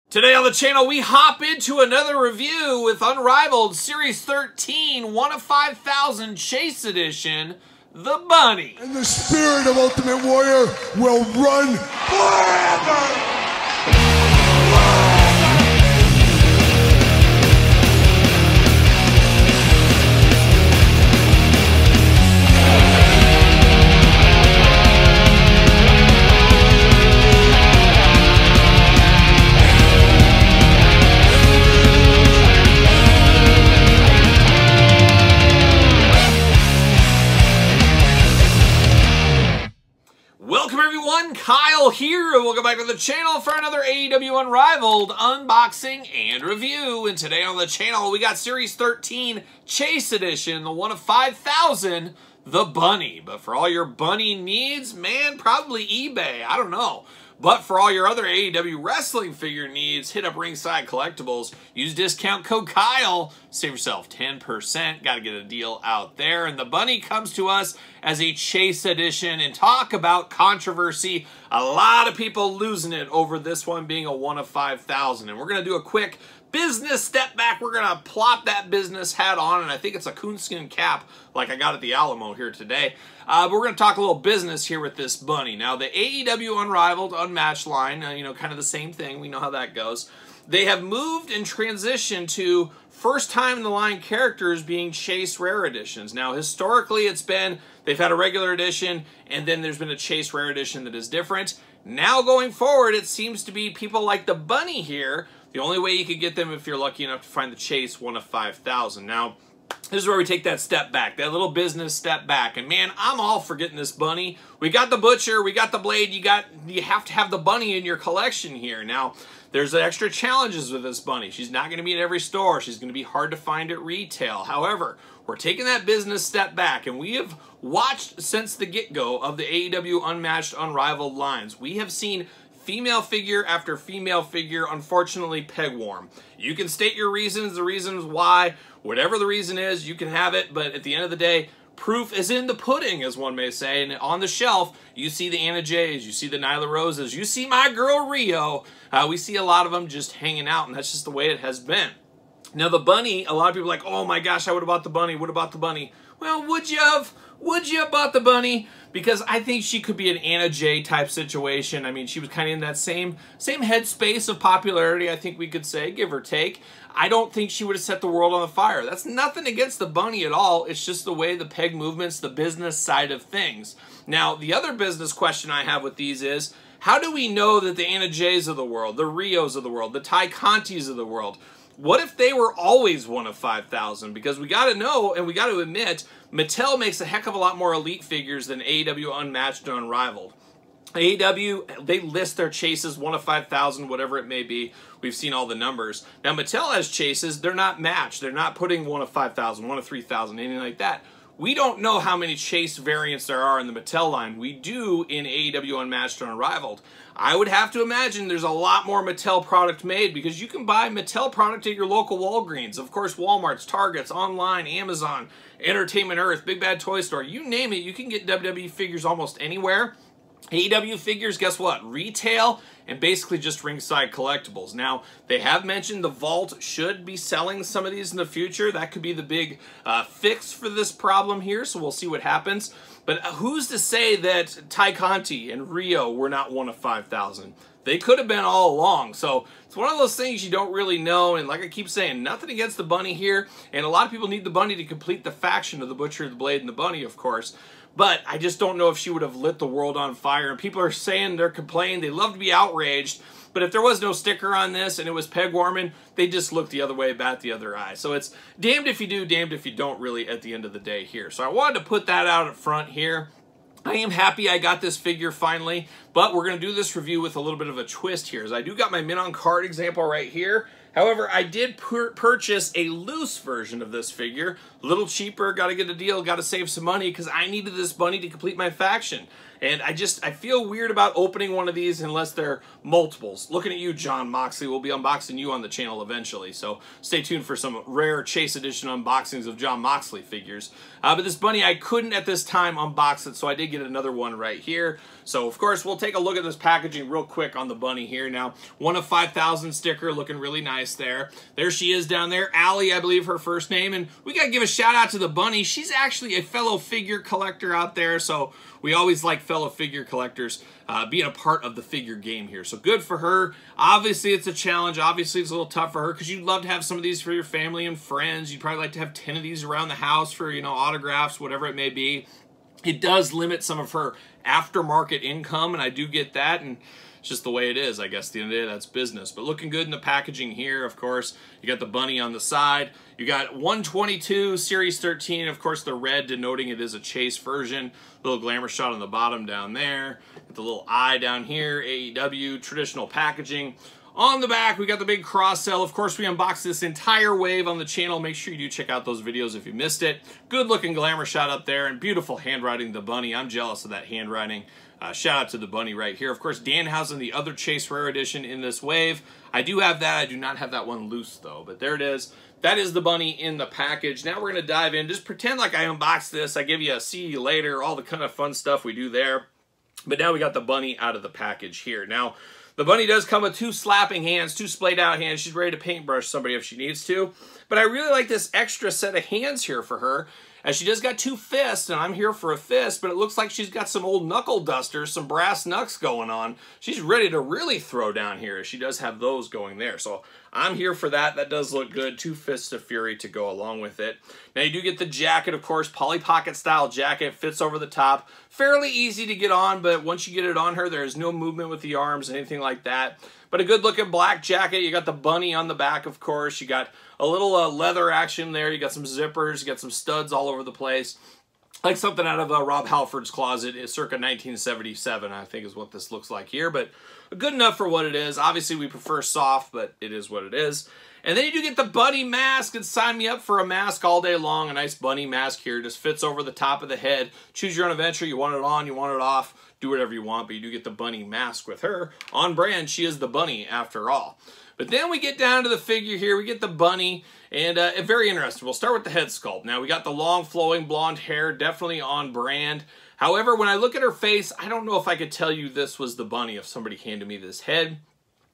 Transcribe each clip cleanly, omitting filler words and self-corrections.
Today on the channel, we hop into another review with Unrivaled Series 13, 1 of 5,000 Chase Edition, The Bunny. And the spirit of Ultimate Warrior will run forever! Welcome everyone, Kyle here, and welcome back to the channel for another AEW Unrivaled unboxing and review. And today on the channel, we got Series 13 Chase Edition, the 1 of 5,000, The Bunny. But for all your bunny needs, man, probably eBay, I don't know. But for all your other AEW wrestling figure needs, hit up Ringside Collectibles. Use discount code Kyle. Save yourself 10%. Got to get a deal out there. And the Bunny comes to us as a Chase Edition. And talk about controversy. A lot of people losing it over this one being a 1 of 5,000. And we're going to do a quick business step back. We're going to plop that business hat on. And I think it's a coonskin cap like I got at the Alamo here today. But we're going to talk a little business here with this bunny. Now, the AEW Unrivaled Unmatched line, you know, kind of the same thing. We know how that goes. They have moved and transitioned to first time in the line characters being Chase Rare Editions. Now, historically, it's been, they've had a regular edition, and then there's been a Chase Rare Edition that is different. Now, going forward, it seems to be people like the bunny here. The only way you could get them if you're lucky enough to find the Chase 1 of 5,000. Now, this is where we take that step back, that little business step back. And man, I'm all for getting this bunny. We got the butcher, we got the blade, you have to have the bunny in your collection here. Now, there's extra challenges with this bunny. She's not going to be at every store. She's going to be hard to find at retail. However, we're taking that business step back, and we have watched since the get-go of the AEW Unmatched Unrivaled lines. We have seen female figure after female figure, unfortunately, peg warm. You can state your reasons, the reasons why. Whatever the reason is, you can have it, but at the end of the day, proof is in the pudding, as one may say. And on the shelf, you see the Anna Jays, you see the Nyla Roses, you see my girl Rio. We see a lot of them just hanging out, and that's just the way it has been. Now, the bunny, a lot of people are like, oh my gosh, I would have bought the bunny, would have bought the bunny. Well, would you have? Would you have bought the bunny? Because I think she could be an Anna Jay type situation. I mean, she was kind of in that same headspace of popularity, I think we could say, give or take. I don't think she would have set the world on fire. That's nothing against the bunny at all. It's just the way the peg movements, the business side of things. Now, the other business question I have with these is, how do we know that the Anna Jays of the world, the Rios of the world, the Ty Contis of the world, what if they were always 1 of 5,000? Because we got to know, and we got to admit, Mattel makes a heck of a lot more elite figures than AEW Unmatched and Unrivaled. AEW, they list their chases 1 of 5,000, whatever it may be. We've seen all the numbers. Now, Mattel has chases. They're not matched. They're not putting 1 of 5,000, 1 of 3,000, anything like that. We don't know how many chase variants there are in the Mattel line. We do in AEW Unmatched and Unrivaled. I would have to imagine there's a lot more Mattel product made because you can buy Mattel product at your local Walgreens. Of course, Walmart's, Targets, online, Amazon, Entertainment Earth, Big Bad Toy Store, you name it, you can get WWE figures almost anywhere. AEW figures, guess what? Retail and basically just Ringside Collectibles. Now, they have mentioned the Vault should be selling some of these in the future. That could be the big fix for this problem here, so we'll see what happens. But who's to say that Ty Conti and Rio were not 1 of 5,000? They could have been all along. So it's one of those things you don't really know. And like I keep saying, nothing against the bunny here. And a lot of people need the bunny to complete the faction of the Butcher, the Blade, and the Bunny, of course. But I just don't know if she would have lit the world on fire. And people are saying, they're complaining, they love to be outraged. But if there was no sticker on this and it was peg warming, they just look the other way, bat the other eye. So it's damned if you do, damned if you don't really at the end of the day here. So I wanted to put that out up front here. I am happy I got this figure finally, but we're going to do this review with a little bit of a twist here. As I do got my mint on card example right here. However, I did purchase a loose version of this figure. A little cheaper, got to get a deal, got to save some money because I needed this bunny to complete my faction. And I feel weird about opening one of these unless they're multiples. Looking at you, John Moxley. We'll be unboxing you on the channel eventually. So stay tuned for some rare Chase Edition unboxings of John Moxley figures. But this bunny, I couldn't at this time unbox it, so I did get another one right here. So, of course, we'll take a look at this packaging real quick on the bunny here. Now, 1 of 5,000 sticker, looking really nice there. There she is down there. Allie, I believe her first name. And we got to give a shout out to the bunny. She's actually a fellow figure collector out there, so we always like fellow figure collectors being a part of the figure game here. So good for her. Obviously, it's a challenge. Obviously, it's a little tough for her because you'd love to have some of these for your family and friends. You'd probably like to have 10 of these around the house for, you know, autographs, whatever it may be. It does limit some of her aftermarket income, and I do get that, and it's just the way it is, I guess. At the end of the day, that's business. But looking good in the packaging here, of course. You got the bunny on the side. You got 122 Series 13, of course, the red denoting it is a chase version. Little glamour shot on the bottom down there. Got the little eye down here, AEW, traditional packaging. On the back, we got the big cross sell. Of course, we unboxed this entire wave on the channel. Make sure you do check out those videos if you missed it. Good looking glamour shot up there and beautiful handwriting, the bunny. I'm jealous of that handwriting. Shout out to the bunny right here. Of course, Danhausen, the other Chase Rare Edition in this wave. I do have that. I do not have that one loose, though. But there it is. That is the bunny in the package. Now we're going to dive in. Just pretend like I unboxed this. I give you a see you later, all the kind of fun stuff we do there. But now we got the bunny out of the package here. Now, the bunny does come with 2 slapping hands, 2 splayed out hands. She's ready to paintbrush somebody if she needs to. But I really like this extra set of hands here for her, as she does got 2 fists, and I'm here for a fist, but it looks like she's got some old knuckle dusters, some brass knucks going on. She's ready to really throw down here. She does have those going there. So I'm here for that. That does look good. 2 fists of fury to go along with it. Now you do get the jacket, of course, Polly Pocket style jacket, fits over the top. Fairly easy to get on, but once you get it on her, there's no movement with the arms, anything like that. But a good looking black jacket. You got the bunny on the back, of course. You got a little leather action there. You got some zippers. You got some studs all over the place. Like something out of Rob Halford's closet, circa 1977, I think is what this looks like here. But good enough for what it is. Obviously, we prefer soft, but it is what it is. And then you do get the bunny mask, and sign me up for a mask all day long. A nice bunny mask here. Just fits over the top of the head. Choose your own adventure. You want it on, you want it off. Do whatever you want, but you do get the bunny mask with her. On brand, she is the bunny after all. But then we get down to the figure here. We get the bunny, and very interesting. We'll start with the head sculpt. Now, we got the long flowing blonde hair, definitely on brand. However, when I look at her face, I don't know if I could tell you this was the bunny if somebody handed me this head.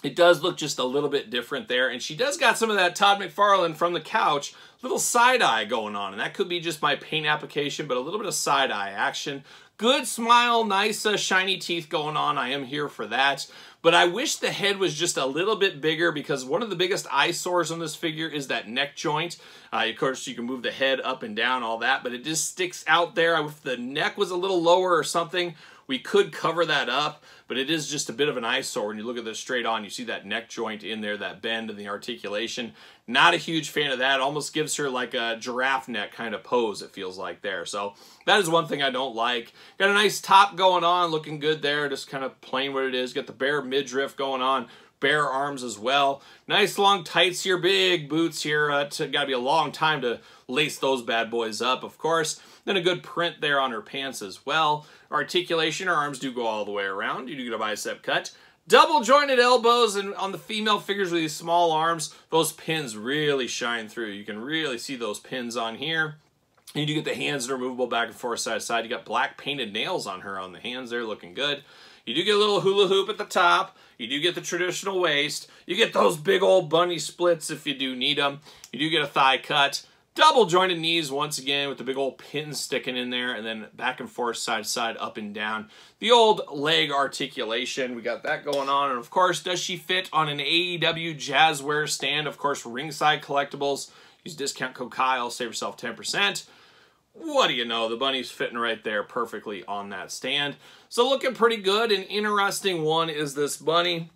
It does look just a little bit different there, and she does got some of that Todd McFarlane from the couch, little side-eye going on, and that could be just my paint application, but a little bit of side-eye action. Good smile, nice shiny teeth going on. I am here for that. But I wish the head was just a little bit bigger, because one of the biggest eyesores on this figure is that neck joint. Of course, you can move the head up and down, all that, but it just sticks out there. If the neck was a little lower or something, we could cover that up, but it is just a bit of an eyesore. When you look at this straight on, you see that neck joint in there, that bend in the articulation. Not a huge fan of that. Almost gives her like a giraffe neck kind of pose, it feels like there. So that is one thing I don't like. Got a nice top going on, looking good there, just kind of plain what it is. Got the bare midriff going on. Bare arms as well. Nice long tights here, big boots here. Got to be a long time to lace those bad boys up, of course. Then a good print there on her pants as well. Articulation, her arms do go all the way around. You do get a bicep cut. Double jointed elbows, and on the female figures with these small arms, those pins really shine through. You can really see those pins on here. You do get the hands that are movable back and forth, side to side. You got black painted nails on her on the hands there, looking good. You do get a little hula hoop at the top. You do get the traditional waist. You get those big old bunny splits if you do need them. You do get a thigh cut. Double jointed knees once again with the big old pins sticking in there, and then back and forth, side to side, up and down. The old leg articulation, we got that going on. And of course, does she fit on an AEW Jazzware stand? Of course, Ringside Collectibles. Use discount code Kyle, save yourself 10%. What do you know? The bunny's fitting right there perfectly on that stand. So looking pretty good. An interesting one is this bunny.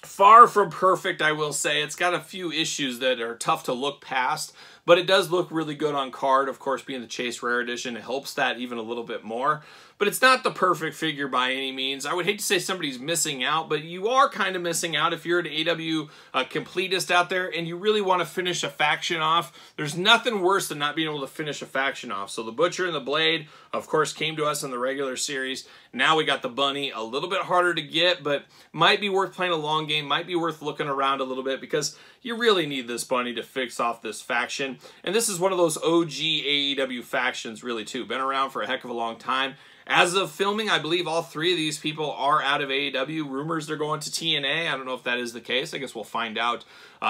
Far from perfect, I will say. It's got a few issues that are tough to look past, but it does look really good on card. Of course, being the Chase Rare Edition, it helps that even a little bit more. But it's not the perfect figure by any means. I would hate to say somebody's missing out, but you are kind of missing out if you're an AEW completist out there and you really want to finish a faction off. There's nothing worse than not being able to finish a faction off. So the Butcher and the Blade, of course, came to us in the regular series. Now we got the bunny, a little bit harder to get, but might be worth playing a long game, might be worth looking around a little bit, because you really need this bunny to fix off this faction. And this is one of those OG AEW factions, really, too. Been around for a heck of a long time. As of filming, I believe all 3 of these people are out of AEW. Rumors they're going to TNA. I don't know if that is the case. I guess we'll find out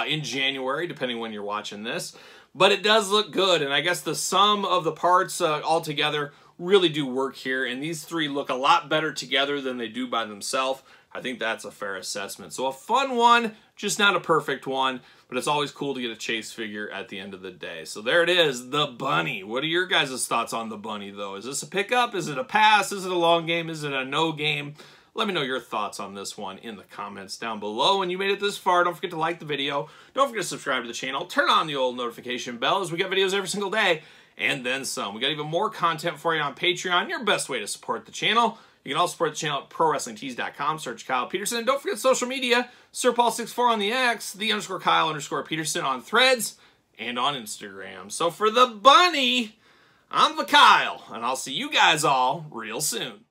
in January, depending when you're watching this. But it does look good, and I guess the sum of the parts all together really do work here, and these 3 look a lot better together than they do by themselves. I think that's a fair assessment. So a fun one, just not a perfect one, but it's always cool to get a Chase figure at the end of the day. So there it is, the Bunny. What are your guys' thoughts on the Bunny, though? Is this a pickup? Is it a pass? Is it a long game? Is it a no game? Let me know your thoughts on this one in the comments down below. When you made it this far, don't forget to like the video. Don't forget to subscribe to the channel. Turn on the old notification bell, as we got videos every single day, and then some. We got even more content for you on Patreon, your best way to support the channel. You can also support the channel at ProWrestlingTees.com. Search Kyle Peterson. And don't forget social media. SirPaul64 on the X, _Kyle_Peterson on Threads, and on Instagram. So for the Bunny, I'm the Kyle, and I'll see you guys all real soon.